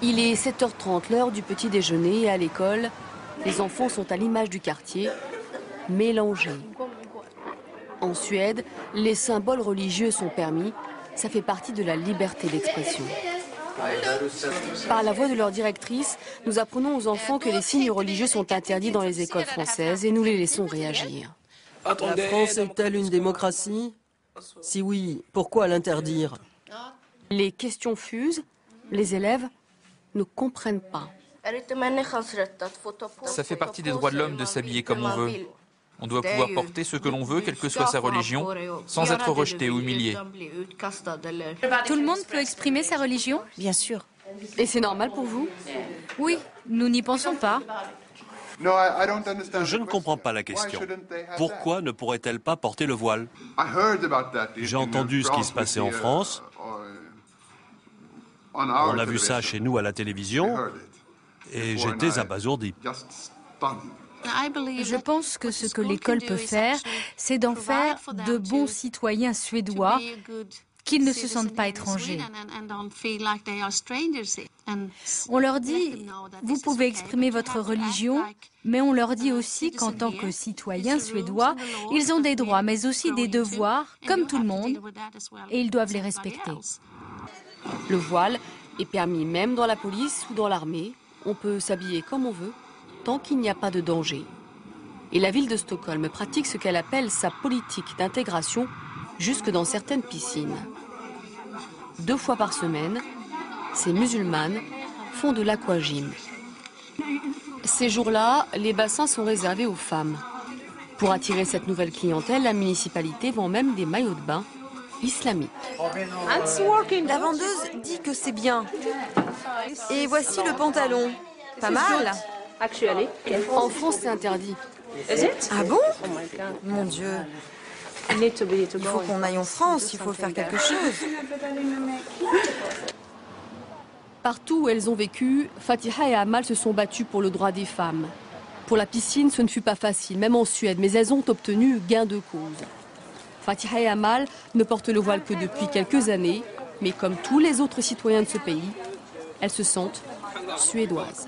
Il est 7h30, l'heure du petit déjeuner, et à l'école, les enfants sont à l'image du quartier, mélangés. En Suède, les symboles religieux sont permis, ça fait partie de la liberté d'expression. Par la voix de leur directrice, nous apprenons aux enfants que les signes religieux sont interdits dans les écoles françaises et nous les laissons réagir. La France est-elle une démocratie? Si oui, pourquoi l'interdire? Les questions fusent, les élèves ne comprennent pas. Ça fait partie des droits de l'homme de s'habiller comme on veut. On doit pouvoir porter ce que l'on veut, quelle que soit sa religion, sans être rejeté ou humilié. Tout le monde peut exprimer sa religion? Bien sûr. Et c'est normal pour vous? Oui, nous n'y pensons pas. Je ne comprends pas la question. Pourquoi ne pourrait-elle pas porter le voile? J'ai entendu ce qui se passait en France. On a vu ça chez nous à la télévision et j'étais abasourdi. Je pense que ce que l'école peut faire, c'est d'en faire de bons citoyens suédois, qu'ils ne se sentent pas étrangers. On leur dit, vous pouvez exprimer votre religion, mais on leur dit aussi qu'en tant que citoyens suédois, ils ont des droits, mais aussi des devoirs, comme tout le monde, et ils doivent les respecter. Le voile est permis même dans la police ou dans l'armée. On peut s'habiller comme on veut, tant qu'il n'y a pas de danger. Et la ville de Stockholm pratique ce qu'elle appelle sa politique d'intégration jusque dans certaines piscines. 2 fois par semaine, ces musulmanes font de l'aquagym. Ces jours-là, les bassins sont réservés aux femmes. Pour attirer cette nouvelle clientèle, la municipalité vend même des maillots de bain islamiques. La vendeuse dit que c'est bien. Et voici le pantalon. Pas mal. En France, c'est interdit. Ah bon? Mon Dieu. Il faut qu'on aille en France, il faut faire quelque chose. Partout où elles ont vécu, Fatiha et Amal se sont battues pour le droit des femmes. Pour la piscine, ce ne fut pas facile, même en Suède, mais elles ont obtenu gain de cause. Fatiha et Amal ne portent le voile que depuis quelques années, mais comme tous les autres citoyens de ce pays, elles se sentent suédoises.